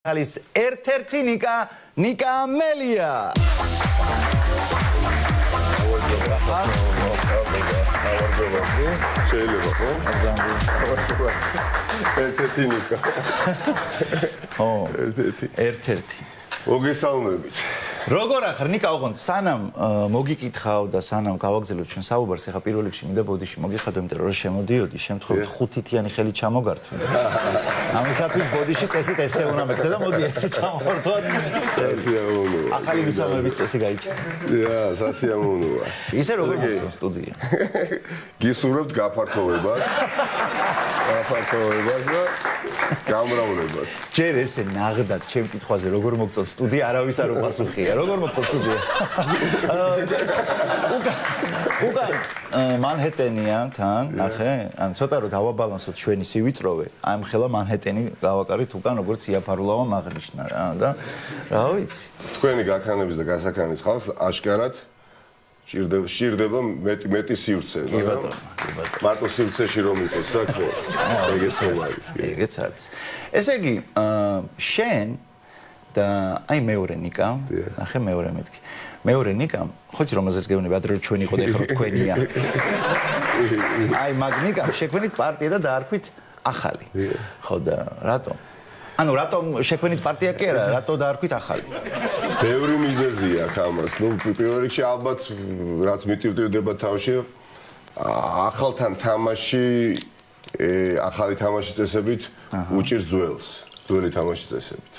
არის ერთ-ერთი ნიკა ამელია. შეიძლება ხო? ერთ-ერთი ნიკა. ო, ერთ-ერთი. მოგესალმებით. როგორ ახარ ნიკა, ოღონდ სანამ მოგიკითხავ და სანამ გავაგზავნებ ჩვენ საუბარს, ეხა პირველ რიგში მინდა ბოდიში მოგიხადო, იმიტომ რომ შემოდიოდი, შემთხვევით 5-თითიანი ხელი ჩამოგართვი. ამისათვის ბოდიში წესით ესე უნდა მეკდა და მოდი ესე ჩამოვართვათ. სასიამოვნოა. ახალი მისამების წესი გაიჩნდა. სასიამოვნოა. ისე როგორ მოხდა სტუდია? გისურვებთ გაფართოვებას და გამრავლებას. ჯერ ესე ნაღდად ჩემ კითხვაზე როგორ მოგწონთ სტუდია, არავის არ უპასუხია. როგორ მოგწონთ სტუდია? უკან მანჰეტენია თან, ნახე, ან ცოტა რომ დავაბალანსოთ ჩვენი სივიწროვე, ამ ხელა მანჰეტენი გავაკარით უკან როგორც იაფარულავა მაღნიშნა რა და რა ვიცი. თქვენი გაქანების და გასაქანის ხალხს აშკარად ჭირდება მეტი სივრცე, კი ბატონო. მარტო სივრცეში რომ იყოს საქმე, ეგეც არის. ეგეც არის. ესე იგი, შენ და აი მეორე ნიკა, ნახე მეორე მეთქი. მეორე ნიკა, ხოჭი რომელზეც გეუბნები, ადრე რომ ჩვენი იყო და ეხლა რომ თქვენია. აი მაგ ნიკამ შექმნით პარტია და დაარქვით ახალი. ხო და რატომ? ანუ რატომ შექმნით პარტია კი არა, რატო დაარქვით ახალი? ბევრი მიზეზია აქ ამას. ნუ პირველ რიგში ალბათ რაც მიტივდება თავში ახალთან თამაში ახალი თამაშის წესებით უჭირს ძველს, ძველი თამაშის წესებით.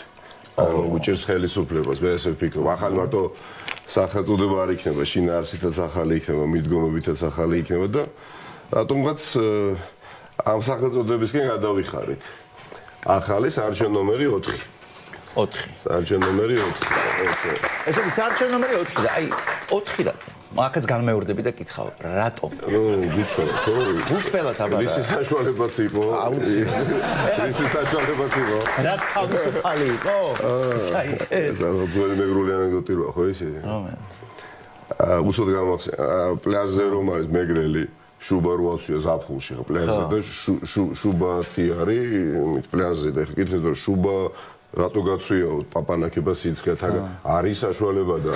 ანუ უჭირს ხელისუფლებას, მე ესე ვფიქრობ. ახალი მარტო სახელწოდება არ იქნება, შინაარსითაც ახალი იქნება, მიდგომებითაც ახალი იქნება და რატომღაც ამ სახელწოდებისკენ გადავიხარით. ახალი საარჩევნო ნომერი 4. 4. საარჩევნო ნომერი 4. ესე იგი საარჩევნო ნომერი 4 და აი 4 რატომ? აქაც განმეორდები და კითხავ, რატომ? ნუ გიცხოთ, ხო? გუწბელად აბა. ისი საშუალებაც იყო? ისი საშუალებაც იყო? რაც თავისუფალი იყო? საიქე. ძველი მეგრული ანეკდოტი როა, ხო ისე? უსოდ გამახსენე, პლაჟზე რომ არის მეგრელი შუბა რო აცვია ზაფხულში ხო პლაჟზე და შუბათი არის პლაჟზე და კითხეს რომ შუბა რატო გაცვიაო პაპანაკება სიცხეთ არის საშუალება და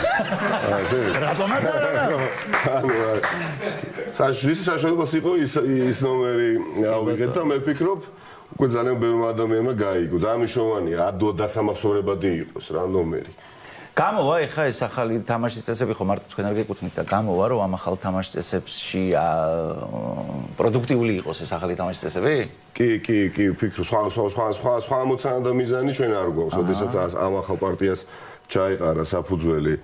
რატომაც არა ანუ საშუალებას იყო ის ნომერი ავიღეთ და მე ვფიქრობ უკვე ძალიან ბევრმა ადამიანმა გაიგო ძალიან მნიშვნელოვანია ადო დასამახსოვრებადი იყოს რა ნომერი გამოვა ეხა ეს ახალი თამაშის წესები ხო მარტო თქვენ არ გეკუთვნით და გამოვა რომ ამ ახალ თამაშის წესებში პროდუქტიული იყოს ეს ახალი თამაშის წესები? კი, ვფიქრობ, სხვა ამოცანა და მიზანი ჩვენ არ გვაქვს, ოდესაც ამ ახალ პარტიას ჩაიყარა საფუძველი.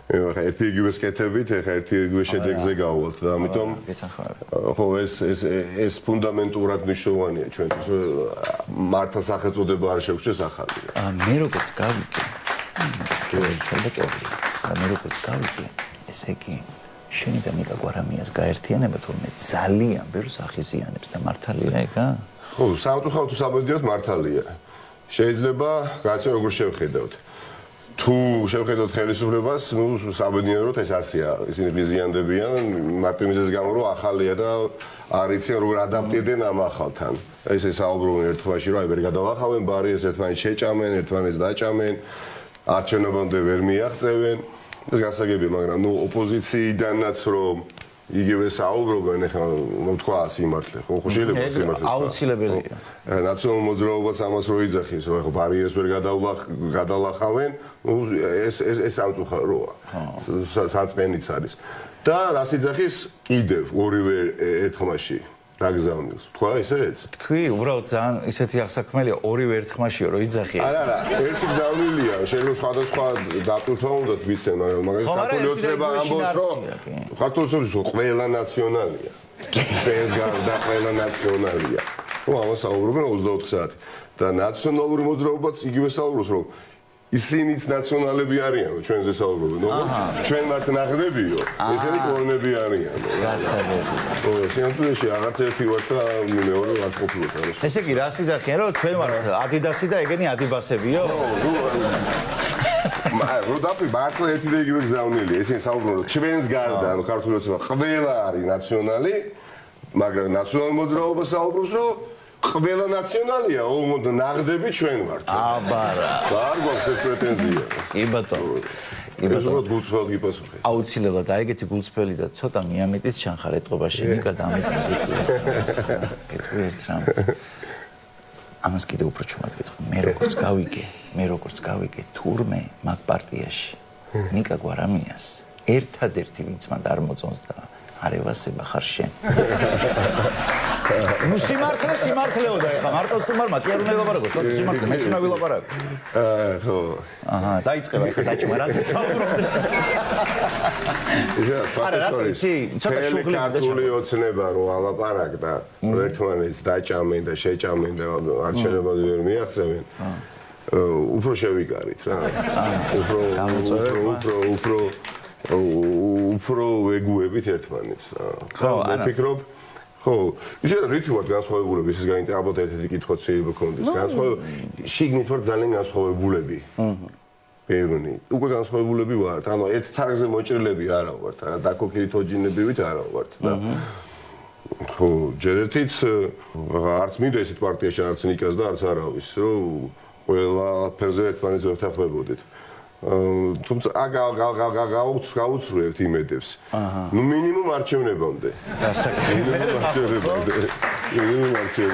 ეხა ერთი იგივე სკეთებით, ეხა ერთი იგივე შედეგზე გავალთ და ამიტომ ხო ეს ფუნდამენტურად მნიშვნელოვანია ჩვენთვის, მართლა სახელწოდება არ შეგვჭირს ახალი. მე როგორც გავიგე მე როგორც გავიგე, ესე იგი, შენი და ნიკა გვარამიას გაერთიანება თურმე ძალიან ბევრს ახიზიანებს და მართალია ეგა? ხო, სამწუხაროდ საბედიოდ მართალია. შეიძლება გააცნო როგორ შევხედავთ. თუ შევხედავთ ხელისუფლებას, ნუ საბედნიეროდ ეს ასეა, ისინი ღიზიანდებიან მარტო იმის გამო რომ ახალია და არ იციან როგორ ადაპტირდნენ ამ ახალთან. ესე საუბრობენ ერთხმაში რომ აი ვერ გადავახავენ ბარიერს, ერთმანეთს შეჭამენ, ერთმანეთს დაჭამენ. არჩევნებამდე ვერ მიაღწევენ. ეს გასაგებია, მაგრამ ნუ ოპოზიციიდანაც რომ იგივე საუბრობენ, ეხლა თქვა სიმართლე, ხო შეიძლება სიმართლე. აუცილებელია. ნაციონალურ მოძრაობაც ამას რო იძახის, რომ ეხლა ბარიერს ვერ გადალახავენ, ეს სამწუხაროა. საწყენიც არის. და რას იძახის კიდევ ორივე ერთხმაში. რაგზავნილს. თქვა ესეც? თქვი, უბრალოდ ძალიან ისეთი აღსაქმელია, ორივე ერთხმაშიო რომ იძახიან. არა, ერთი გზავნილია, შეიძლება სხვადასხვა დატვირთვა უნდა გვიცენ, მაგრამ მაგალითად ქართული ოცნება ამბობს, რომ ქართული ოცნება ყველა ნაციონალია. ჩვენს გარდა ყველა ნაციონალია. ხო, ამას საუბრობენ 24 საათი. და ნაციონალური მოძრაობაც იგივე საუბრობს, რომ ისინიც ნაციონალები არიან, ჩვენზე საუბრობენ, ჩვენ ვართ ნაღდებიო, ესენი კლონები არიან. გასაგებია. ხო, სიამოვნებაში აღარც ერთი ვარ და მეორე ვარ ყოფილობ. ესე იგი, რას იძახიან, რომ ჩვენ ვართ ადიდასი და ეგენი ადიბასებიო? რო დაფი მართლა ერთი და იგივე გზავნილია, ესენი საუბრობენ, რომ ჩვენს გარდა, ანუ ქართული ოცნება ყველა არის ნაციონალი, მაგრამ ნაციონალურ მოძრაობას საუბრობს, რომ ყველა ნაციონალია, ნაღდები ჩვენ ვართ. აბარა. არ გვაქვს ეს პრეტენზია. კი ბატონო. ეს უბრალოდ გულწრფელად გიპასუხე. აუცილებლად აი ეგეთი გულწრფელი და ცოტა მიამეტის ჩანხარ ეტყობა შენიკა და ამიტომ გეტყვი ერთ რამეს. ამას კიდევ უფრო ჩუმად გეტყვი. მე როგორც გავიგე თურმე მაგ პარტიაში ნიკა გვარამიას ერთადერთი ვინც მან არ მოწონს და არევასება ხარ შენ. ნუ სიმართლეოდა ეხლა მარტო სტუმარმა კი არ უნდა ელაპარაკოს, სიმართლე მეც უნდა ვილაპარაკო. ხო. აჰა, დაიწყება ეხლა დაჭმა რასაც საუბრობდი. არა, რატო იცი? ცოტა შუღლი და ქართული ოცნება რო ალაპარაკდა, ერთმანეთს დაჭამენ და შეჭამენ და არჩევნებად ვერ მიაღწევენ. უფრო შევიკარით რა. უფრო ვეგუებით ერთმანეთს რა. ხო, ვფიქრობ ხო, ისე რითი ვარ განსხვავებულები, ეს ალბათ ერთ-ერთი კითხვაც შეიძლება გქონდეს. შიგნით ვარ ძალიან განსხვავებულები. ბევრი. უკვე განსხვავებულები ვართ. ანუ ერთ თარგზე მოჭრილები არა ვართ, დაკოქილი თოჯინებივით არა ვართ და ხო, ჯერ ერთიც არც მინდა ესეთ პარტიაში არც ნიკას და არც არავის, რომ ყველა ფერზე ერთმანეთს ვერთახმებოდეთ. თუმცა გავუცრუებთ იმედებს. ნუ მინიმუმ არჩევნებამდე.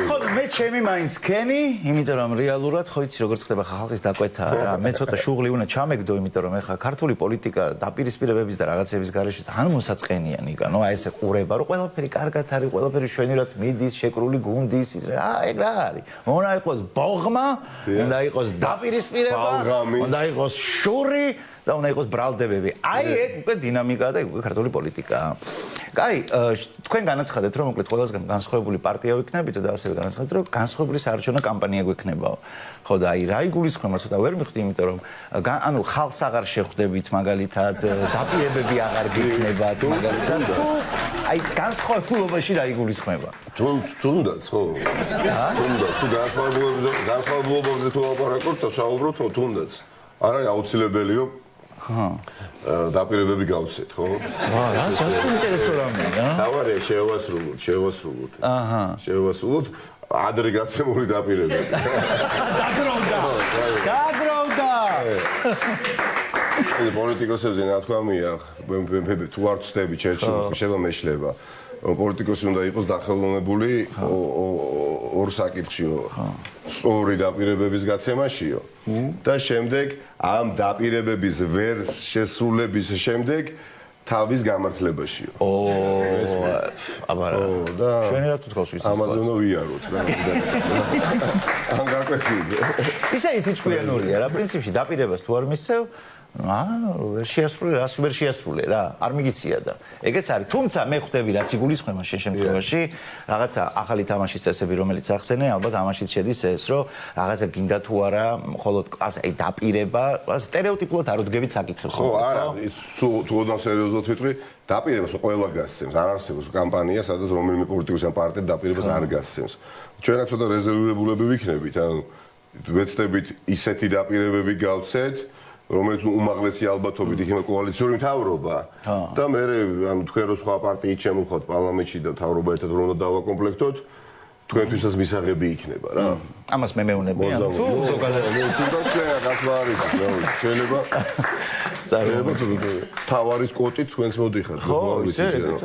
ხო, მე ჩემი მაინც ქენი, იმიტომ რომ რეალურად ხო იცი როგორ ხდება ხალხის დაკვეთა რა. მე ცოტა შუღლი უნდა ჩამეგდო, იმიტომ რომ ეხა ქართული პოლიტიკა დაპირისპირებების და რაღაცების გარეშე ძალიან მოსაწყენია ნიკა. ნუ აი ესე ყურება, რომ ყველაფერი კარგად არის, ყველაფერი შვენივრად მიდის, შეკრული გუნდის, ის რა, ეგ რა არის. უნდა იყოს ბოღმა, უნდა იყოს დაპირისპირება, უნდა იყოს შური და უნდა იყოს ბრალდებები. აი ეგ უკვე დინამიკაა და ეგ უკვე ქართული პოლიტიკაა. კაი, თქვენ განაცხადეთ, რომ მოკლედ ყველასგან განსხვავებული პარტია ვიქნებით და ასევე განაცხადეთ, რომ განსხვავებული საარჩევნო კამპანია გვექნებაო. ხო და აი რა იგულისხმება, ცოტა ვერ მივხვდი, იმიტომ რომ ანუ ხალხს აღარ შეხვდებით მაგალითად, დაპირებები აღარ გიქნებათ მაგალითად. აი განსხვავებულობაში რა იგულისხმება? თუნდაც ხო. თუნდაც თუ განსხვავებულობებზე თუ ლაპარაკობთ და საუბრობთ, თუნდაც. არ არის აუცილებელი რომ დაპირებები გავცეთ, ხო? რა, საინტერესო რამეა. თავარია შევასრულოთ. აჰა. შევასრულოთ ადრე გაცემული დაპირებები. დაგროვდა. პოლიტიკოსებზე ნათქვამია, თუ არ ვწდები ჩერჩილი, შევა მეშლება. პოლიტიკოსი უნდა იყოს დახელოვნებული ორ საკითხშიო. სწორი დაპირებების გაცემაშიო და შემდეგ ამ დაპირებების ვერ შესრულების შემდეგ თავის გამართლებაშიო. აბარა. ჩვენი რა თქოს ის. ამაზე უნდა ვიაროთ რა. ამ გაკვეთილზე. ისე ჭკვიანურია რა, პრინციპში დაპირებას თუ არ მისცევ, ვერ შეასრულე რა, არ მიგიცია და ეგეც არის. თუმცა მე ხვდები რაც იგულისხმება შენ შემთხვევაში, რაღაცა ახალი თამაშის წესები რომელიც ახსენე, ალბათ ამაშიც შედის ეს, რომ რაღაცა გინდა თუ არა, მხოლოდ აი დაპირება, სტერეოტიპულად არ უდგებით საკითხებს. ხო, არა, თუ ოდნავ სერიოზულად ვიტყვი, დაპირებას ყველა გასცემს. არ არსებობს კამპანია, სადაც რომელიმე პოლიტიკოსი ან პარტია დაპირებას არ გასცემს. ჩვენაც ცოტა რეზერვირებულები ვიქნებით, ანუ ვეცდებით ისეთი დაპირებები გავცეთ, რომელიც უმაღლესი ალბათობით იქნება კოალიციური მთავრობა და მე ანუ თქვენ რო სხვა პარტიით შემოხვდეთ პარლამენტში და მთავრობა ერთად რომ უნდა დავაკომპლექტოთ თქვენთვისაც მისაღები იქნება რა. ამას მე მეუბნები თუ ზოგადად შეიძლება თავარის კოტით თქვენს მოდიხართ ხო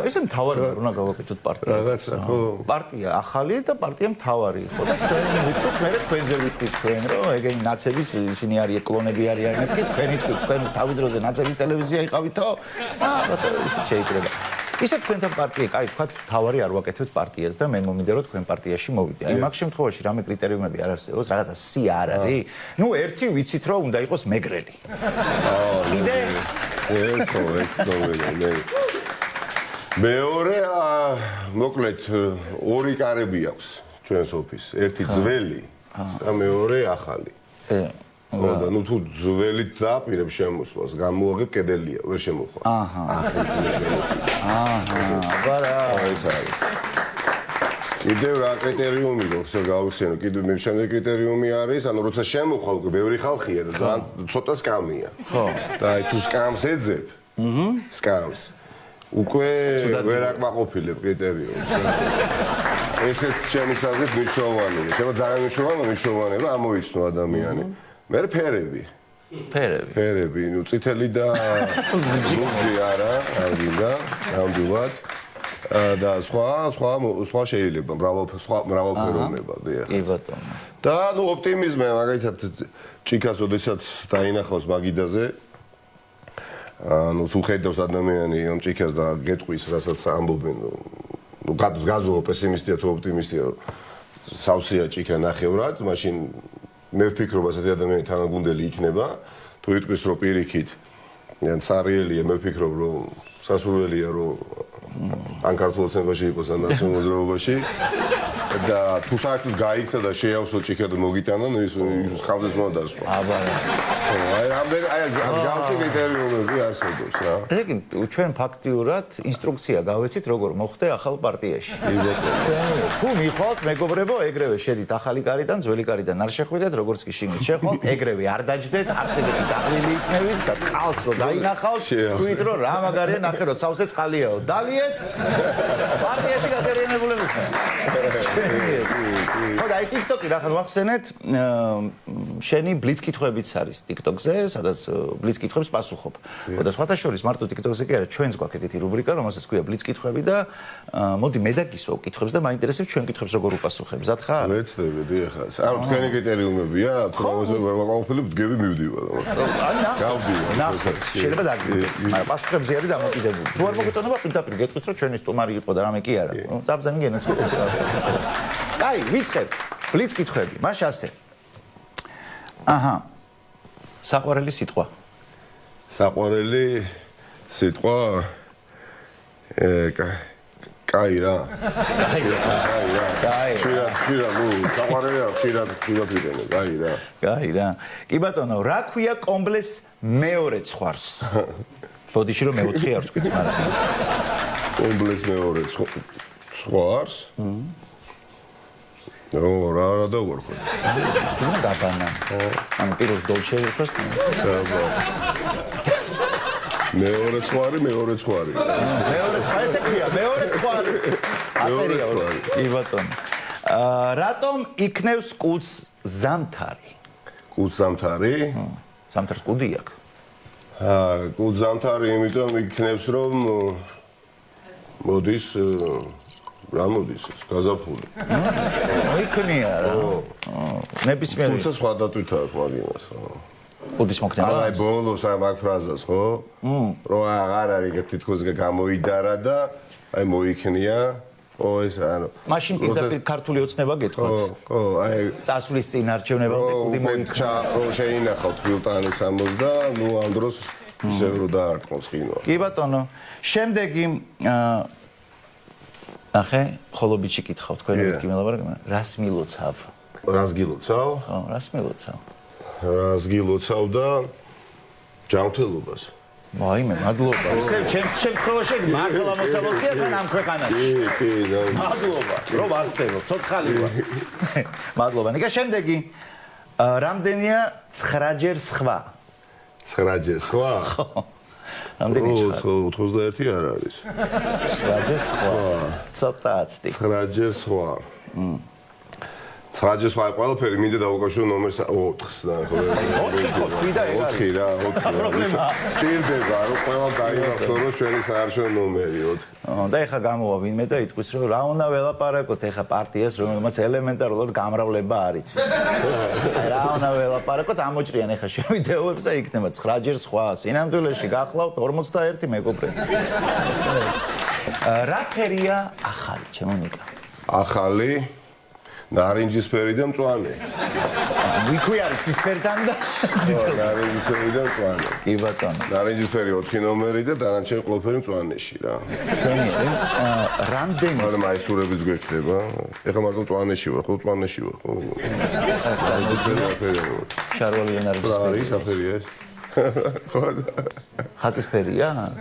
ისე მთავარი უნდა გავაკეთოთ პარტია რაღაცა ხო პარტია ახალი და პარტია მთავარი ხო და ჩვენ ვიტყვით მე თქვენზე ვიტყვით ჩვენ რომ ეგენი ნაცების ისინი არიან კლონები არიან მეთქი თქვენი თქვენ თავის დროზე ნაცების ტელევიზია იყავითო რაღაცა ისე შეიძლება ისე თქვენთან პარტია, კაი, თქვა თავარი არ ვაკეთებთ პარტიას და მე მომინდა რომ თქვენ პარტიაში მოვიდე. აი მაგ შემთხვევაში რამე კრიტერიუმები არ არსებობს, რაღაცა სია არ არის. ნუ ერთი ვიცით რომ უნდა იყოს მეგრელი. კიდე? მეორე, მოკლედ ორი კარები აქვს ჩვენს ოფისს. ერთი ძველი და მეორე ახალი. და ნუ თუ ძველით დააპირებ შემოსვლას, გამოაღებ კედელია, ვერ შემოხვალ. აჰა. აბარა, ეს არის. კიდევ რა კრიტერიუმი გვაქვს, გავიხსენო, კიდევ მე შემდეგ კრიტერიუმი არის, ანუ როცა შემოხვალ, ბევრი ხალხია და ძალიან ცოტა სკამია. ხო. და აი თუ სკამს ეძებ, სკამს. უკვე ვერ აკმაყოფილებ კრიტერიუმს. ესეც ჩემი საზრით მნიშვნელოვანია. შეიძლება ძალიან მნიშვნელოვანია, რომ ამოიცნო ადამიანი. მე ფერები. ფერები, ნუ წითელი და ლურჯი არა, აღიდა, ნამდვილად. და სხვა შეიძლება, მრავალფეროვნება, დიახ. კი ბატონო. და ნუ ოპტიმიზმი, მაგალითად, ჭიქას ოდესაც დაინახავს მაგიდაზე. ნუ თუ ხედავს ადამიანი ამ ჭიქას და გეტყვის, რასაც ამბობენ, ნუ გაზოო პესიმისტია თუ ოპტიმისტია, სავსეა ჭიქა ნახევრად, მაშინ მე ვფიქრობ, ასეთი ადამიანი თანაგუნდელი იქნება, თუ იტყვის, რომ პირიქით, ან სარიელია, მე ვფიქრობ, რომ სასურველია, რომ ან ქართულ ოცნებაში იყოს, ან ნაციონალურ მოძრაობაში და თუ საერთოდ გაიქცა და შეავსო ჭიქა და მოგიტანა, ნუ ის ხავზეც უნდა დასვა. აბარა. აი რამდენი აი ჯავში კრიტერიუმები არსებობს რა. ეგ ჩვენ ფაქტიურად ინსტრუქცია გავეცით როგორ მოხდე ახალ პარტიაში. თუ მიხვალთ მეგობრებო, ეგრევე შედით ახალი კარიდან, ძველი კარიდან არ შეხვიდეთ, როგორც კი შიგნით შეხვალთ, ეგრევე არ დაჯდეთ, არც ეგრე დაღლილი იქნებით და წყალს რო დაინახავთ, თქვით რომ რა მაგარია ნახე რომ სავსე წყალიაო. დალიეთ პარტიაში გაგერიანებულები ხარ. ხო და აი TikTok-ი რა ხარ ვახსენეთ, შენი ბლიც კითხვებიც არის TikTok-ზე, სადაც ბლიც კითხვებს პასუხობ. ხო და სხვათა შორის მარტო TikTok-ზე კი არა, ჩვენს გვაქვს ეგეთი რუბრიკა, რომელსაც ქვია ბლიც კითხვები და მოდი მე დაგისვავ კითხვებს და მაინტერესებს ჩვენ კითხვებს როგორ უპასუხებ. მზად ხარ? მეცდები, დიახ. ანუ თქვენი კრიტერიუმებია, თუ ვაყოფილებ დგები მივდივარ. ნახეთ, შეიძლება დაგიგეთ, მაგრამ პასუხებზე არის დამოკიდებული. თუ არ მოგეწონება, პირდაპირ გეტყვით, რომ ჩვენი სტუმარი იყო და რამე კი არა. ნუ წაბზანი გენაცვლებ. აი, ვიწყებ. ბლიც კითხვები. მაშ ასე. აჰა. საყვარელი სიტყვა. საყვარელი სიტყვა კაი რა. კაი. ხშირად, ნუ საყვარელი რა, ხშირად ვიყენებ, კაი რა. კაი რა. კი ბატონო, რა ქვია კომბლეს მეორე ცხვარს? ბოდიში რომ მეოთხე არ ვთქვით, მაგრამ კომბლეს მეორე ცხვარს? რა დავარქვა. თუ დაბანა. ანუ პირველ დოლჩე იყოს. მეორე ცხვარი. მეორე ცხვა ესე ქვია, მეორე ცხვარი. აწერია. კი ბატონო. რატომ იქნევს კუდს ზამთარი? კუდს ზამთარი? ზამთარს კუდი აქვს. კუდს ზამთარი, იმიტომ იქნევს, რომ მოდის რა მოდის ეს გაზაფხული. იქნია რა. ნებისმიერი. თუმცა სხვა დატვირთვა აქვს მაგას. კუდის მოქნება. აი ბოლოს ამ ფრაზას ხო? რომ აღარ არის თითქოს გამოიდარა და აი მოიქნია. ო ეს ანუ მაშინ პირდაპირ ქართული ოცნება გეტყვათ. ხო, აი წასვლის წინ არჩევნებამდე კუდი მოიქნა. რომ შეინახავთ ფილტანის ამოს და ნუ ამ დროს ისევ რომ დაარტყმოს ხინვა. კი ბატონო. შემდეგი ახე ხოლობიჩი კითხავ თქვენ მეთქი მელაპარაკე რას მილოცავ? რას გილოცავ? ხო, რას მილოცავ? რას გილოცავ და ჯანმრთელობას. მაიმე, მადლობა. ისევ შემთხვევაში მართლა მოსალოცია თან ამ ქვეყანაში. კი, მადლობა. რომ არსებობ, ცოცხალი ვარ. მადლობა. ნიკა შემდეგი რამდენია 9-ჯერ სხვა? 9-ჯერ სხვა? ხო. რამდენი ხარ? 91 არ არის. 9-ჯერ სხვა. ცოტა აცდი. 9-ჯერ სხვა. 9-ჯერ სხვა ყველაფერი მინდა დავუკავშირო ნომერს 4-ს და ხო. 4 ხო თქვი და ეგ არის. 4 რა, 4. ჭირდება რომ ყველა დაიმახსო რომ ჩვენი საარჩევნო ნომერი 4. და ეხა გამოვა ვინმე და იტყვის რომ რა უნდა ველაპარაკოთ ეხა პარტიას რომელმაც ელემენტარულად გამრავლება არ იცის. აი რა უნდა ველაპარაკოთ ამოჭრიან ეხა შევიდეოებს და იქნება 9-ჯერ სხვა. სინამდვილეში გახლავთ 41 მეგობრები. რა ფერია ახალი ჩემონიკა? ახალი ნარინჯისფერი და მწვანე. ვიქვი არის ცისფერთან და ნარინჯისფერი და მწვანე. კი ბატონო. ნარინჯისფერი 4 ნომერი და დანარჩენი ყველაფერი მწვანეში რა. შენიერი რამდენი მაგრამ მაისურებიც გვექნება. ეხლა მარტო მწვანეში ვარ, ხო მწვანეში ვარ, ხო. შარვალი ნარინჯისფერი. არის აფერია ეს. ხატისფერია?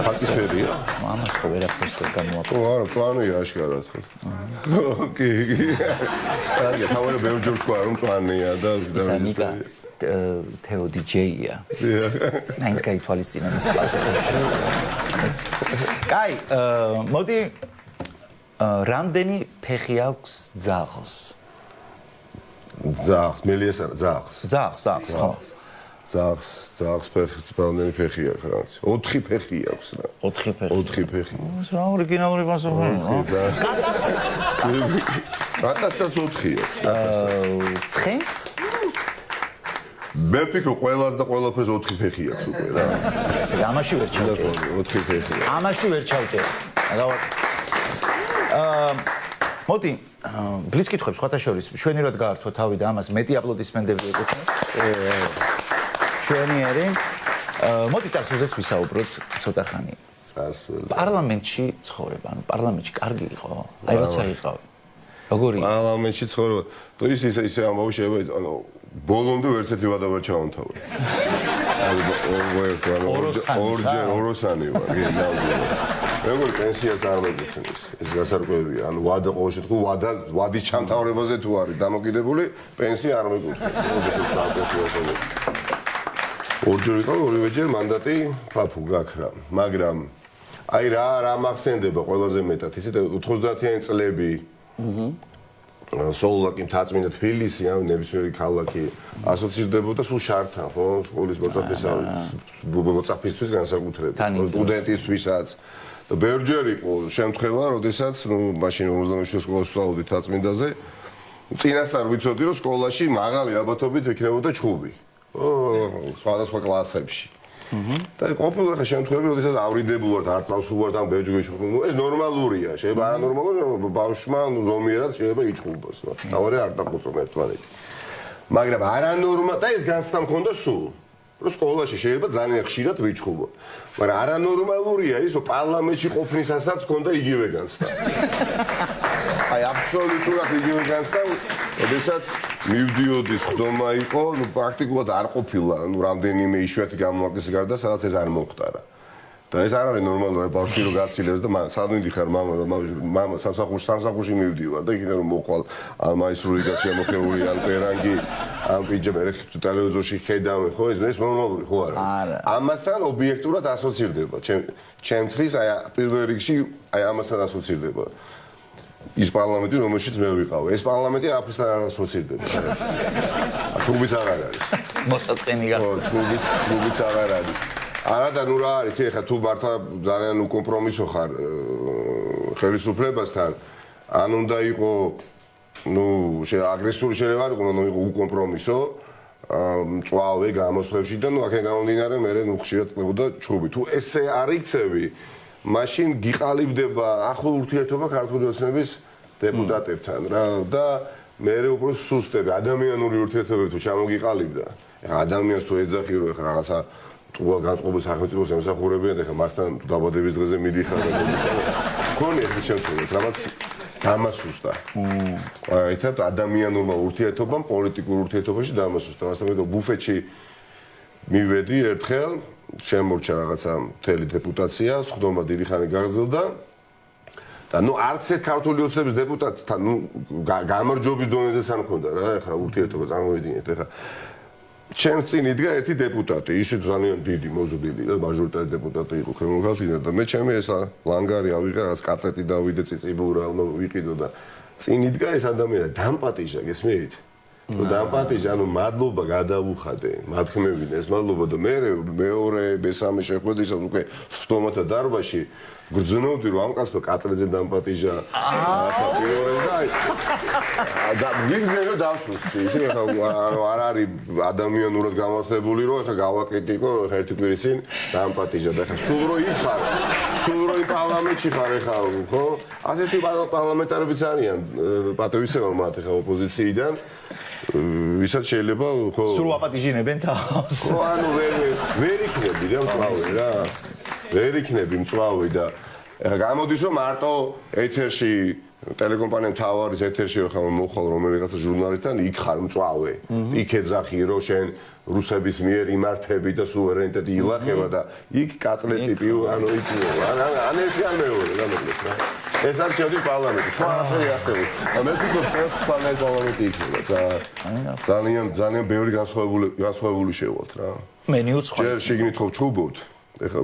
ხატისფერია? მამას ხო ვერაფერს ვერ გამოაქვს. ო არა, მწვანეა აშკარად ხო. კი. აი, თავი ბევრჯერ თქვა რომ მწვანეა და ნიკა თეო DJ-ია. მაინც გაითვალისწინა მის პასუხებში. კაი, მოდი რამდენი ფეხი აქვს ძაღლს? ძაღლს, მელიას არა, ძაღლს. ძაღლს, ხო. ძაღლს ფეხი, რამდენი ფეხი აქვს რაღაც? 4 ფეხი აქვს რა. 4 ფეხი. 4 ფეხი. რა ორიგინალური პასუხია. კატას? კატასაც 4 აქვს. ცხენს? მე ფიქრობ ყველას და ყველაფერს 4 ფეხი აქვს უკვე რა. ამაში ვერ ჩავჭერ. 4 ფეხი. ამაში ვერ ჩავჭერ. მოდი, ბლიც კითხვებს სხვათა შორის შვენიერად გაართვა თავი და ამას მეტი აპლოდისმენტები ეკუთვნოს. შვენიერი. მოდი წარსულზეც ვისაუბროთ ცოტა ხანი. წარსული. პარლამენტში ცხოვრება, ანუ პარლამენტში კარგი იყო? აი როცა იყავი. როგორი? პარლამენტში ცხოვრება. თუ ისე ამბავი შეიძლება, ანუ ბოლომდე ვერცერთი ვადა ვერ ჩავამთავრე. ოროსანი ვარ, როგორ პენსიას არ მოგიხსნის, ეს გასარკვევია, ანუ ვადა ყოველ შემთხვევაში ვადის ჩამთავრებაზე თუ არის დამოკიდებული, პენსია არ მეკუთვნის, როდესაც სააკონსულტაციო. ორჯერ იყო ორივეჯერ მანდატი ფაფუ გაქრა, მაგრამ აი რა მახსენდება ყველაზე მეტად, ისეთ 90-იანი წლები. სოლაკი მთაწმინდა თბილისი, ნებისმიერი ქალაქი ასოცირდებოდა სულ შართან, ხო? სკოლის მოწაფისთვის განსაკუთრებით, სტუდენტისთვისაც. და ბევრჯერ იყო შემთხვევა, როდესაც, მაშინ 57 სკოლაში ვსწავლობდი მთაწმინდაზე, წინასწარ ვიცოდი, რომ სკოლაში მაღალი ალბათობით იქნებოდა ჩხუბი. სხვადასხვა კლასებში. და ყოფილა ხა შემთხვევები, როდესაც ავრიდებულ ვართ, არ წავსულ ვართ ამ ბევრჯერ ჩხუბი. ეს ნორმალურია, შეიძლება არანორმალურია, ბავშვმა ბავშვად შეიძლება იჩხუბოს, და ორი არ დაყუწონ ერთმანეთი. მაგრამ არანორმალ და ეს განცდა მქონდა სულ, რომ სკოლაში შეიძლება ძალიან ხშირად ვიჩხუბო. მაგრამ არანორმალურია ის, რომ პარლამენტში ყოფნისასაც მქონდა იგივე განცდა. აი აბსოლუტურად იგივე განცდა, როდესაც მივდიოდი ხდომა იყო, პრაქტიკულად არ ყოფილა, რამდენიმე იშვიათი გამოვაკლის გარდა, სადაც ეს არ მომხდარა. და ეს არ არის ნორმალური, ბავშვი რო გაცილებს და სადმე ხარ მამა სამსახურში მივდივარ და იქიდან რომ მოყვალ ან მაისრული და შემოხეული ან პერანგი ან პიჯამა ტელევიზორში ხედავ, ხო ეს ნორმალური ხო არა? ამასთან ობიექტურად ასოცირდება. ჩემთვის აი პირველ რიგში აი ამასთან ასოცირდება. ის პარლამენტი, რომელშიც მე ვიყავ. ეს პარლამენტი აფრისთან არ ასოცირდება. ჩუბიც აღარ არის. მოსაწყენი გახდა. ჩუბიც აღარ არის. არა და ნუ რა არის, ეხლა თუ მართლა ძალიან უკომპრომისო ხარ ხელისუფლებასთან, ან უნდა იყო ნუ აგრესიული შეიძლება არ იყო, ნუ იყო უკომპრომისო, მწვავე გამოსვლებში და ნუ აქედან გამომდინარე მე ნუ ხშირად ხდებოდა ჩუბი. თუ ესე არ იქცევი, მაშინ გიყალიბდება ახლო ურთიერთობა ქართული ოცნების დეპუტატებთან რა და მე უფრო სუსტები ადამიანური ურთიერთობები თუ ჩამოგიყალიბდა. ეხლა ადამიანს თუ ეძახი რომ ეხლა რაღაცა განწყობილ სახელმწიფოს ემსახურებიან, ეხლა მასთან დაბადების დღეზე მიდიხარ და მქონია ეს შემთხვევაც, რაღაც დამასუსტა. აითად ადამიანურმა ურთიერთობამ, პოლიტიკურ ურთიერთობაში დამასუსტა. მასთან ბუფეტში მივედი ერთხელ, შემორჩა რაღაცა მთელი დეპუტაცია, სხდომა დიდი ხანი გაგრძელდა. და ნუ არც ერთ ქართული ოცნების დეპუტატთან, ნუ გამარჯვების დონეზე არ მქონდა რა, ეხლა ურთიერთობა წარმოვიდგინეთ, ეხლა ჩემს წინ იდგა ერთი დეპუტატი, ისე ძალიან დიდი მოზრდილი და მაჟორიტარი დეპუტატი იყო ქემოქალთიდან და მე ჩემი ესა ლანგარი ავიღე, რაღაც კატლეტი დავიდე, ციციბურა ვიყიდო და წინ იდგა ეს ადამიანი დამპატიჟა, გესმით? რომ დამპატიჟა, ანუ მადლობა გადავუხადე, მათქმევინა ეს მადლობა და მე მეორე, მესამე შეხვედრისას უკვე სტომათა დარბაზში გრძნობდი რომ ამ კაცო კატლეტზე დამპატიჟა. ახლა პირველი და ის და ვიგზელო დავსუსტი. ისე არ არის ადამიანურად გამართლებული რომ ეხა გავაკრიტიკო, ეხა ერთი კვირი წინ დამპატიჟა და ეხა სულ რო იხარ, სულ რო პარლამენტში ხარ ეხა, ხო? ასეთი პარლამენტარებიც არიან, პატივისცემა მათ ეხა ოპოზიციიდან. ვისაც შეიძლება ხო სულ აპატიჟინებენ თავს. ხო ანუ ვერ იქნები რა მწვავე რა. ვერ იქნები მწვავე და ეხლა გამოდის რომ მარტო ეთერში ტელეკომპანია თავარის ეთერში ხა მოხვალ რომელიღაცა ჟურნალისტთან იქ ხარ მწვავე. იქ ეძახი რომ შენ რუსების მიერ იმართები და სუვერენიტეტი ილახება და იქ კატლეტი პიუ ანუ იქ ან ერთი ან მეორე რა მოკლედ რა. ეს არ შევდი პარლამენტი. სხვა არაფერი არ ხდება. მე ვფიქრობ, წელს პარლამენტი პარლამენტი იქნება და ძალიან ბევრი განსხვავებული შევალთ რა. მენიუ სხვა. ჯერ შეგნით ხო ჩუბოთ. ეხლა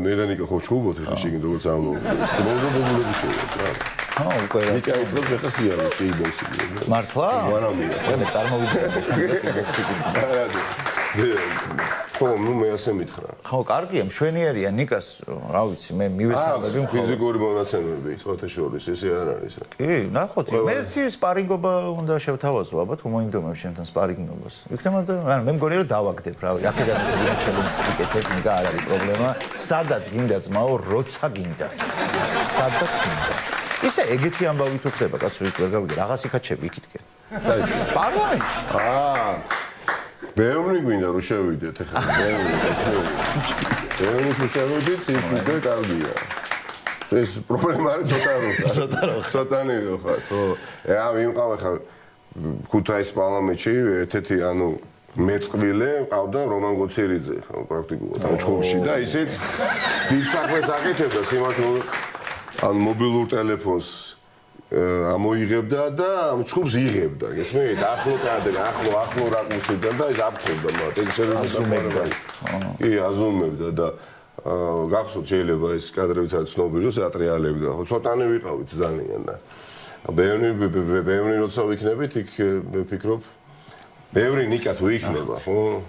მედანიკა ხო ჩუბოთ ეხლა შეგნით როგორც ამბობ. მოგობულები შევალთ რა. უკვე ნიკა იწყებს ეხლა სიარეს კი ბოქსი. მართლა? ვარამია. მე წარმოვიდგინე ბოქსის. ხო, ნუ მე ასე მითხრა. ხო, კარგია, მშვენიერია ნიკას, რა ვიცი, მე მივესალმები მხოლოდ. ფიზიკური მონაცემები, სხვათა შორის, ესე არ არის. კი, ნახოთ, მე ერთი სპარინგობა უნდა შევთავაზო, ალბათ უმოინდომებ შენთან სპარინგობას. იქნება და ანუ მე მგონია რომ დავაგდებ, რავი, აქედან ჩელენჯს ვიკეთებ, ნიკა არ არის პრობლემა. სადაც გინდა ძმაო, როცა გინდა. სადაც გინდა. ისე ეგეთი ამბავი თუ ხდება, კაცო, იქ ვერ გავიგე, რაღაც იქაჩები იქითკენ. პარლამენტში. ბევრი გვინდა რომ შევიდეთ ახლა ბევრი თუ შევიდეთ იქ კარგია ეს პრობლემა არის ცოტანი რო ხარ ხო ვიმყავ ახლა ქუთაისის პარლამენტში ერთ-ერთი ანუ მეწყვილე ყავდა რომან გოცერიძე ხო პრაქტიკულად ამ ჩხუბში და ისიც დიდ საქმეს აკეთებდა სიმართლე ან მობილურ ტელეფონს ამოიღებდა და ამ ჩხუბს იღებდა. გესმენთ? ახლო რაკუსიდან და ეს აფხობდა მათ. ეს შეიძლება კი, აზუმებდა და გახსოვთ შეიძლება ეს კადრებიც არის ცნობილი, რომ ატრიალებდა. ხო, ცოტანი ვიყავით ძალიან და ბევრი როცა ვიქნებით, იქ მე ვფიქრობ, ბევრი ნიკა თუ იქნება, ხო?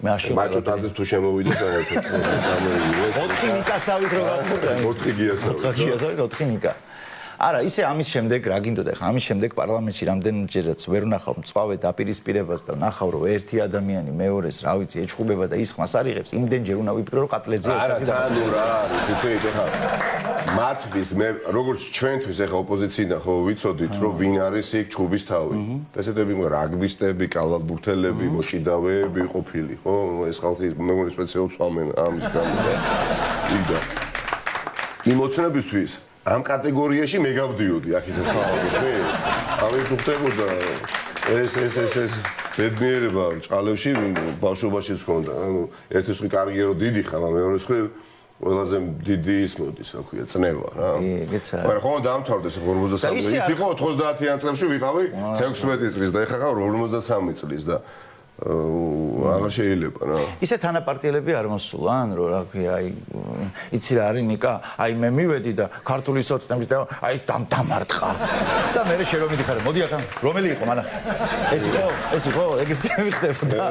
მაჭოტაძე თუ შემოვიდა საერთოდ. 4 ნიკასავით რო გავხურდა. 4 გიასავით. 4 ნიკა. არა, ისე ამის შემდეგ რა გინდოდა ხა? ამის შემდეგ პარლამენტში რამდენჯერაც ვერ ვნახავ მწვავე დაპირისპირებას და ვნახავ რომ ერთი ადამიანი მეორეს, რა ვიცი, ეჭხუბება და ის ხმას არ იღებს, იმდენჯერ უნდა ვიფიქრო რომ კატლეძია ეს კაცი და ანუ რა არის, იცით ხა? მათთვის მე როგორც ჩვენთვის ახლა ოპოზიციიდან ხო ვიცოდით რომ ვინ არის იქ ჩხუბის თავი. ესეთები რაგბისტები, კალათბურთელები, მოჭიდავეები ყოფილი, ხო? ეს ხალხი მე მგონი სპეციალურად წვამენ ამის გამო და იდა. იმ ოცნებისთვის ამ კატეგორიაში მე გავდიოდი აქეთ ხალხს მე ამი თუ ხდებოდა ეს ბედნიერება ჭყალებში ბავშვობაშიც ჰქონდა ანუ ერთის ხრი კარგია რომ დიდი ხარ მეორეს ხრი ყველაზე დიდი ის მოდის რა ქვია წნევა რა ეგეცა მაგრამ ხო დამთავრდეს 53 ის იყო 90-იან წლებში ვიყავი 16 წლის და ეხლა ხარ 53 წლის და აღარ შეიძლება რა. ისე თანაპარტიელები არ მოსულან, რომ რა ქვია, აი იცი რა არის ნიკა, აი მე მივედი და ქართული სოცნების და აი დამარტყა. და მე შე რომ მიდიხარ, მოდი ახლა, რომელი იყო მანახე? ეს იყო, ეგეც მიხდებოდა.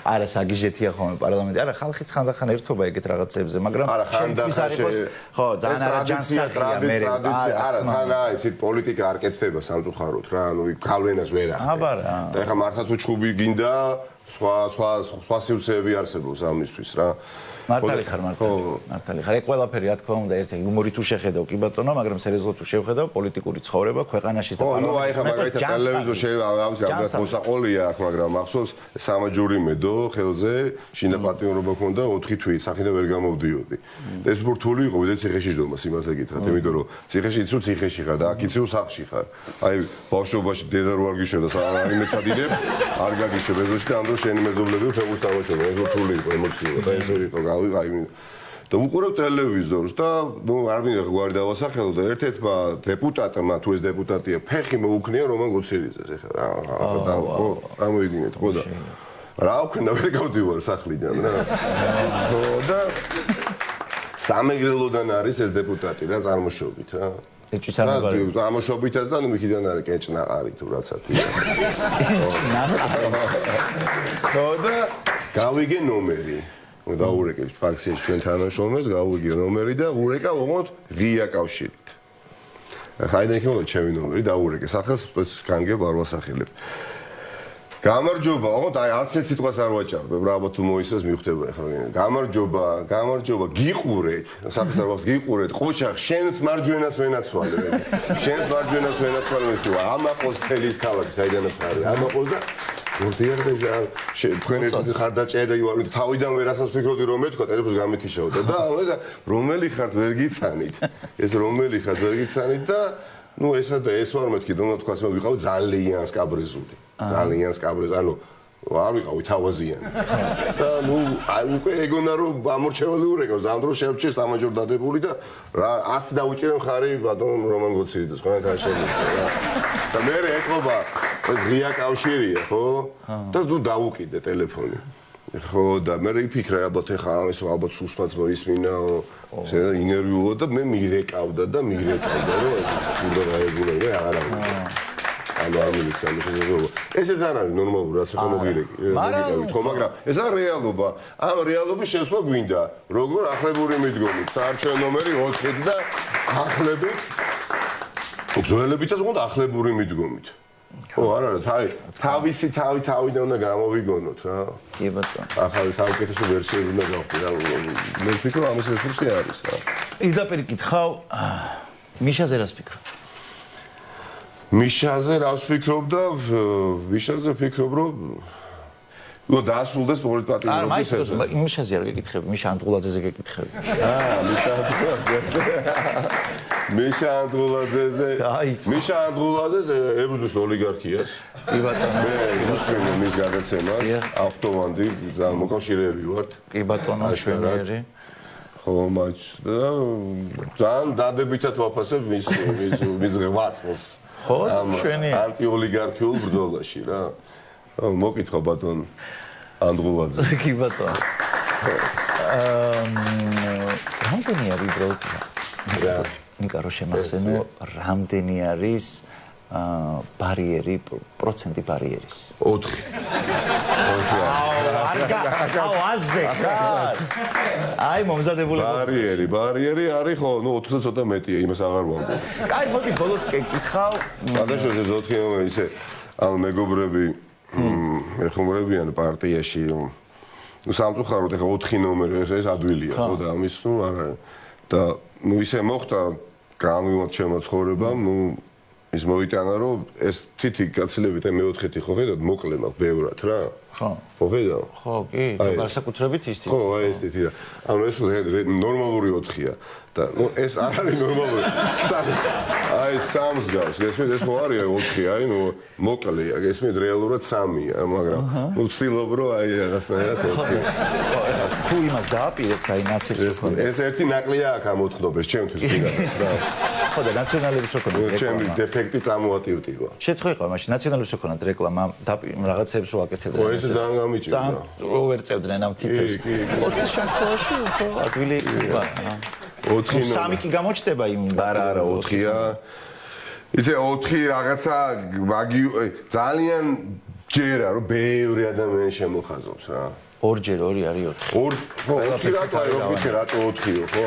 არა, საგიჟეთია ხოლმე პარლამენტი. არა, ხალხიც ხანდახან ერთობა ეგეთ რაღაცებზე, მაგრამ ხანდახან ხო, ძალიან არა ჯანსაღია მე. არა, თან რა, ისეთ პოლიტიკა არ კეთდება სამწუხაროდ რა, ანუ გავლენას ვერ ახდენს. აბარა. და ეხლა მართლა თუ ჩხუბი გინდა სხვა სივრცეები არსებობს ამისთვის რა. მართალი ხარ. ეგ ყველაფერი რა თქმა უნდა ერთი იუმორი თუ შეხედავ კი ბატონო, მაგრამ სერიოზულად თუ შევხედავ პოლიტიკური ცხოვრება ქვეყანაში და პარლამენტში. ნუ აი ხა მაგალითად ტელევიზორში ამის მოსაყოლია აქ, მაგრამ მახსოვს სამაჯური მედო ხელზე შინა პატიორობა ქონდა 4 თვით, სახიდან ვერ გამოვდიოდი. ეს ბურთული იყო, ვიდრე ციხეში ჯდომა სიმართლე გითხრათ, იმიტომ რომ ციხეში იცი რომ ციხეში ხარ და აქ იცი რომ სახლში ხარ. აი ბავშვობაში დედა რო არ გიშვა და აი მეცადინებ არ გაგიშვა ბეზოში და ამ დროს შენი მეზობლები ფეხბურთს თამაშობენ. ეს ბურთული იყო ემოციურად და ესე იყო აი და უყურებ ტელევიზორს და ნუ არ მინდა გვარი დავასახელო და ერთ-ერთმა დეპუტატმა თუ ეს დეპუტატია ფეხი მოუქნია რომან გოცერიძეს ეხლა და ხო ამოიგინეთ ხო და რა ვქნა ვერ გავდივარ სახლიდან რა ხო და სამეგრელოდან არის ეს დეპუტატი რა წარმოშობით რა ეჭვისარნაბარი წარმოშობითაც და ნუ იქიდან არის კეჭნაყარი თუ რაცა თუ ხო და გავიგე ნომერი დაურეკე ფაქციაში ჩვენ თანაშრომელს გავიგე ნომერი და ურეკა უღოთ ღია კავშირით. ხაიდან იქნება ჩემი ნომერი დაურეკე სახელს განგებ არ ვასახელებ. გამარჯობა, ოღონდ აი არც ერთ სიტყვას არ ვაჭარბებ რა ალბათ თუ მოისწრებს მივხვდება ახლა. გამარჯობა, გიყურეთ, სახელს არ ვას გიყურეთ, ყოჩახ შენს მარჯვენას ვენაცვალე. შენს მარჯვენას ვენაცვალე მეთქვა. ამაყოს თელის ქალაქი საიდანაც არის. ამაყოს და მოდიარდე თქვენ ერთი ხარდაჭერა ვარ თავიდან ვერასას ფიქრობდი რომ მეთქვა ტელეფონს გამეთიშავდა და რომელი ხართ ვერ გიცანით ეს რომელი ხართ ვერ გიცანით და ნუ ესა და ეს ვარ მეთქი რომ თქვას მე ვიყავ ძალიან სკაბრეზული ანუ არ ვიყავი თავაზიანი. და ნუ აი უკვე ეგონა რომ ამორჩეველი ურეკავს, ამ დროს შევჭე სამაჯორ დადებული და რა 100 დაუჭირე მხარი ბატონ რომან გოცირიძეს, ყველგან შემიძლია რა. და მე ეთყობა ეს ღია კავშირია, ხო? და ნუ დაუკიდე ტელეფონი. ხო და მე ვიფიქრე ალბათ ეხა ეს ალბათ სუსმაც მოისმინა, ესე ინერვიულო და მე მირეკავდა რომ ეს უნდა გაეგუნა და აღარა ანუ არ მივიცი ამ შესაძლებლობა. ეს არ არის ნორმალური რაც ახლა მოგირეკი. ხო, მაგრამ ეს არის რეალობა. ამ რეალობის შესვლა გვინდა. როგორ ახლებური მიდგომით, საარჩევნო ნომერი 4-ით და ახლებით ძველებითაც უნდა ახლებური მიდგომით. ხო, არ არის, თავისი თავიდან უნდა გამოვიგონოთ რა. კი ბატონო. ახალი საუკეთესო ვერსიები უნდა გავხდე რა. მე ვფიქრობ ამის რესურსი არის რა. პირდაპირ კითხავ, მიშაზე რას ფიქრობ? მიშაზე რას ვფიქრობ და მიშაზე ვფიქრობ რომ ნუ დაასრულდეს პოლიტპატიმრობის ეს. მიშაზე არ გეკითხები, მიშა ანტღულაძეზე გეკითხები. მიშა ანტღულაძეზე ებრძვის ოლიგარქიას. კი ბატონო. მე ვუსმენდი მის გადაცემას, ავტოვანდი და მოკავშირეები ვართ. კი ბატონო, შვენიერი. ხო, და ძალიან დადებითად ვაფასებ მის ღვაწლს. ხო, შვენიერი. ანტიოლიგარქიულ ბრძოლაში რა. მოკითხა ბატონ ანდღულაძე. კი ბატონო. რამდენი არის უბრალოდ? რა. ნიკა რო შემახსენო, რამდენი არის ბარიერი, პროცენტი ბარიერის? 4. აუ, აზე ხარ. აი, მომზადებული ბარიერი არის ხო, ნუ 4-ზე ცოტა მეტია, იმას აღარ ვამბობ. აი, მოდი ბოლოს კითხავ. ბადაშოზე 4 ნომერი ისე ამ მეგობრები ეხმარებიან პარტიაში. ნუ სამწუხაროდ ეხა 4 ნომერი ეს ადვილია, ხო და ამის ნუ არა და ნუ ისე მოხდა განვიმოთ ჩემო ცხოვრებამ, ნუ ის მოიტანა რომ ეს თითი გაცილებით აი მე-4-ი ხო ხედავთ მოკლე მაქვს ბევრად რა. ხო. ხო ხედავ? ხო, კი, განსაკუთრებით ის თითი. ხო, აი ეს თითი. ანუ ეს ნორმალური 4-ია და ნუ ეს არ არის ნორმალური. აი 3-ს გავს. გესმით, ეს ხო არის 4, აი ნუ მოკლეა, გესმით, რეალურად 3-ია, მაგრამ ნუ ვცდილობ რომ აი რაღაცნაირად 4. თუ იმას დააპირებთ აი ნაციონალებს ხო? ეს ერთი ნაკლია აქ ამ 4-ს ჩემთვის პირადად რა. ხო და ნაციონალებს რო ქონდათ ჩემი დეფექტი წამოატივტივა. შეცხო იყო მაშინ ნაციონალებს რო ქონდათ რეკლამა რაღაცებს რო აკეთებდნენ. ხო ეს ძალიან გამიჭირდა. ძალიან რო ვერწევდნენ ამ თითებს. 4-ის შემთხვევაში ხო ადვილი იყო. 4 3 კი გამოჩნდება იმ არა 4-ია. იცი 4 რაღაცა ძალიან ჯერა რომ ბევრი ადამიანი შემოხაზობს რა. ორჯერ 2 არის 4. ხო, 4 რატო არის რომ ვიცი რატო 4-იო, ხო?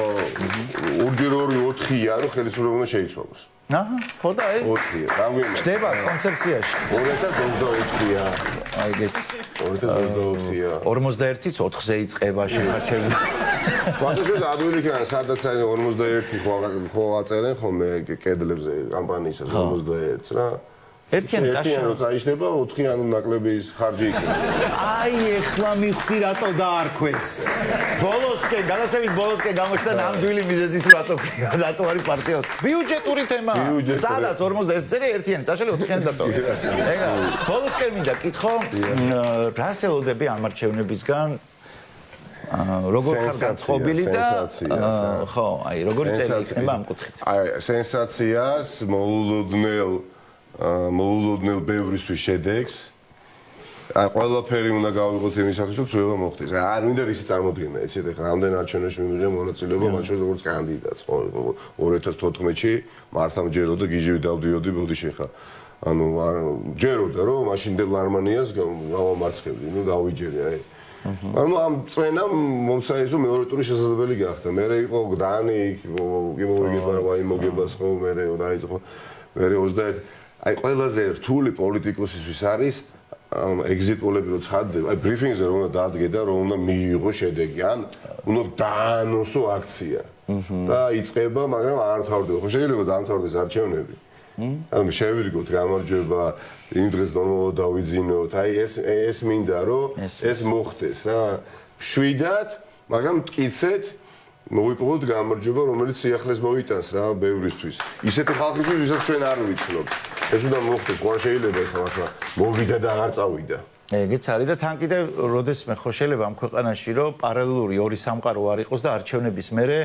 ორჯერ 2 4-ია, რომ ხელისუფლება უნდა შეიცვალოს. აჰა, ხო და აი 4-ია. დაგვიწყდა. ჩდება კონცეფციაში. 2024-ია. აი გეც 2024-ია. 41-იც 4-ზე იწყება შეხარჩევი. ბატონო, ადვილი კი არა, სადაც აი 41 ხო აწერენ ხოლმე კედლებზე კამპანიისას 41-ს რა. ერთიანი წაშა რო წაიშნება 4 ანუ ნაკლები ის ხარჯი იქნება. აი ეხლა მივხვდი რატო დაარქვეს. ბოლოსკენ, გადაცემის ბოლოსკენ გამოჩნდა ნამდვილი მიზეზი თუ რატო არის პარტია. ბიუჯეტური თემა. სადაც 41-ზე ერთიანი წაშალი 4-იანი დატოვა. ეგა ბოლოსკენ მინდა კითხო, რას ელოდები ამ არჩევნებისგან? როგორ ხარ განწყობილი და ხო, აი როგორი წელი იქნება ამ კუთხით. აი სენსაციას მოულოდნელ ბევრისთვის შედეგს. აი ყველაფერი უნდა გავიღოთ იმისათვის, რომ ცვლიება მოხდეს. აი არ მინდა რისი წარმოდგენა, იცით, ეხლა რამდენ არჩევნებში მიმიღე მონაწილეობა, მათ შორის როგორც კანდიდატს, ხო, 2014-ში მართამჯერო და გიჟივი დავდიოდი, ბოდიში ხა. ანუ ჯეროდა რომ მაშინდელ არმანიას გავამარცხებდი, ნუ დავიჯერე აი. ანუ ამ წვენამ მომცაიზო მეორე ტური შესაძლებელი გახდა. მერე იყო გდანი, იმოვიგება რა იმოგებას ხო, მერე დაიწყო. მერე 21 აი ყველაზე რთული პოლიტიკოსისთვის არის ეგზიტ პოლები რო ცხადდება, აი ბრიფინგზე რომ უნდა დადგე და რომ უნდა მიიღო შედეგი, ან უნდა დაანონსო აქცია. და იწყება, მაგრამ არ თავდება. ხო შეიძლება დამთავრდეს არჩევნები. ანუ შევირიგოთ გამარჯვება, იმ დღეს ნორმალურად დავიძინოთ. აი ეს მინდა რომ ეს მოხდეს რა. შვიდად, მაგრამ მტკიცეთ მოვიპოვოთ გამარჯვება, რომელიც სიახლეს მოიტანს რა ბევრისთვის. ისეთი ხალხისთვის, ვისაც ჩვენ არ ვიცნობთ. ეს უნდა მოხდეს, ყო შეიძლება ეხლა მოვიდა და აღარ წავიდა. ეგეც არის და თან კიდევ როდესმე ხო შეიძლება ამ ქვეყანაში რომ პარალელური ორი სამყარო არ იყოს და არჩევნების მერე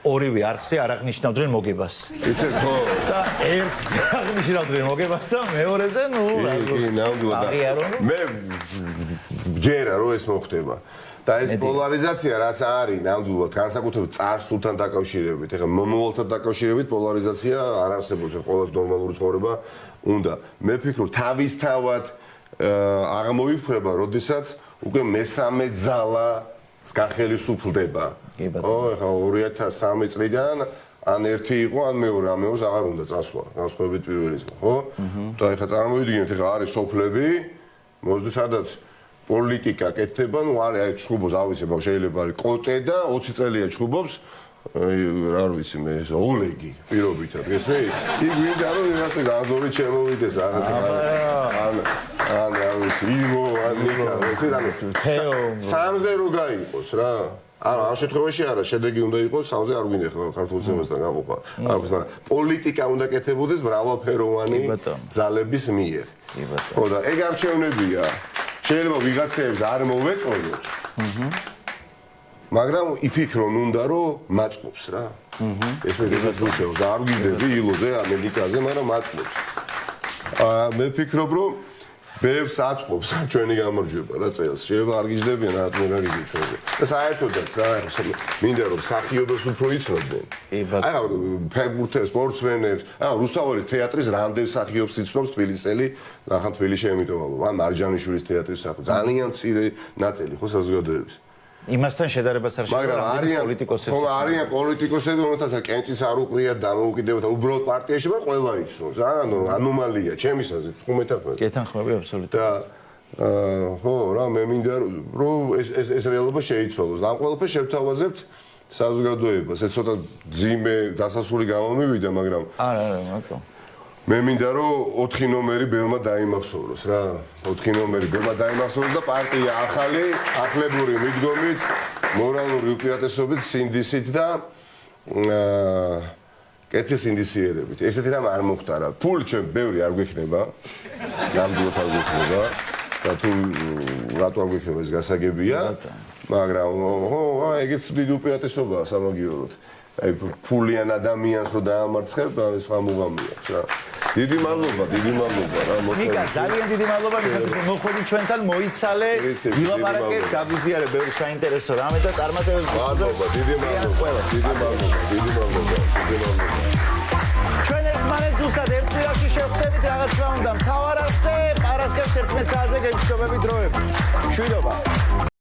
ორივე არხზე არ აღნიშნავდნენ მოგებას. იცით ხო? და ერთზე აღნიშნავდნენ მოგებას და მეორეზე ნუ ნამდვილად. მე ჯერა რომ ეს მოხდება. და ეს პოლარიზაცია რაც არის ნამდვილად განსაკუთრებით წარსულთან დაკავშირებით, ეხლა მომავალთან დაკავშირებით პოლარიზაცია არ არსებობს, ყოველს ნორმალური ცხოვრება უნდა. მე ვფიქრობ თავისთავად აღმოიფრება, როდესაც უკვე მესამე ძალა გახელისუფლდება. ო, ეხლა 2003 წლიდან ან ერთი იყო, ან მეორე, ამ მეორეს აღარ უნდა წასვლა, განსხვავებით პირველისგან, ხო? და ეხლა წარმოვიდგინეთ, ეხლა არის სოფლები, მოსდი სადაც პოლიტიკა კეთდება, ნუ არის აი ჩხუბობს, არ ვიცი, მაგრამ შეიძლება არის კოტე და 20 წელია ჩხუბობს, რა ვიცი მე, ეს ოლეგი პირობითად, ეს მე იქ ვიდა რომ რაღაცა გაზორი შემოვიდეს რაღაცა ან არ ვიცი, ივო, ან ნიკა, ესე ანუ სამზე რო გაიყოს რა. არა, ამ შემთხვევაში არა, შედეგი უნდა იყოს, სამზე არ გვინდა ხო ქართულ სემესთან გაყოფა. არ ვიცი, მაგრამ პოლიტიკა უნდა კეთებოდეს მრავალფეროვანი ძალების მიერ. ხო და ეგ არჩევნებია. შეიძლება ვიღაცებს არ მოვეწონოთ. მაგრამ იფიქრონ უნდა რომ მაწყობს რა. ეს მე დღესაც გუშევ და არ ვგიდები ილოზე ამერიკაზე, მაგრამ მაწყობს. მე ვფიქრობ რომ ბევრს აწყობს ჩვენი გამარჯვება რა წელს. შეიძლება არ გიждდებიან რა თქმა უნდა გიგი ჩვენზე. და საერთოდაც რა მინდა რომ მსახიობებს უფრო იცნობდნენ. აი ფეხბურთელს, სპორტსმენებს, აი რუსთაველის თეატრის რამდენ მსახიობს იცნობს თბილისელი, ნახან თბილისში ამიტომ ან მარჯანიშვილის თეატრის მსახიობ. ძალიან მცირე ნაწილი ხო საზოგადოების. იმასთან შედარებაც არ შეიძლება მაგრამ პოლიტიკოსები. ხო, არიან პოლიტიკოსები, რომელთაც კენჭის არ უყრია დამოუკიდებლობა, უბრალოდ პარტიაში მაგრამ ყველა იცნობს. არა, ანომალია, ჩემის აზრით, 15. გეთანხმები აბსოლუტურად. და ხო, რა მე მინდა რომ ეს რეალობა შეიცვალოს. ამ ყველაფერს შევთავაზებთ საზოგადოებას. ეს ცოტა ძიმე დასასრული გამომივიდა, მაგრამ არა, მაგრამ მე მინდა რომ 4 ნომერი ბევრმა დაიმახსოვროს რა. 4 ნომერი ბევრმა დაიმახსოვროს და პარტია ახალი, ახლებური მიდგომით, მორალური უპირატესობით, სინდისით და კეთილ სინდისიერებით. ესეთი რამ არ მოხდა რა. ფული ჩვენ ბევრი არ გვექნება. ნამდვილად არ გვექნება. და თუ რატო არ გვექნება ეს გასაგებია. მაგრამ ხო, ეგეც დიდი უპირატესობაა სამაგიეროდ. აი ფულიან ადამიანს რო დაამარცხებ, სხვა მუღამია რა. დიდი მადლობა რა. ნიკა, ძალიან დიდი მადლობა მისათვის რომ მოხვედი ჩვენთან, მოიცალე, ვილაპარაკეთ, გავიზიარე ბევრი საინტერესო რამე და წარმატებებს გისურვებთ. მადლობა, დიდი მადლობა. ჩვენ ერთმანეთს ზუსტად ერთ დღეში შევხვდებით, რაღაც რა უნდა, მთავარ არხზე, პარასკევს 11 საათზე გეჩვენებები დროები. მშვიდობა.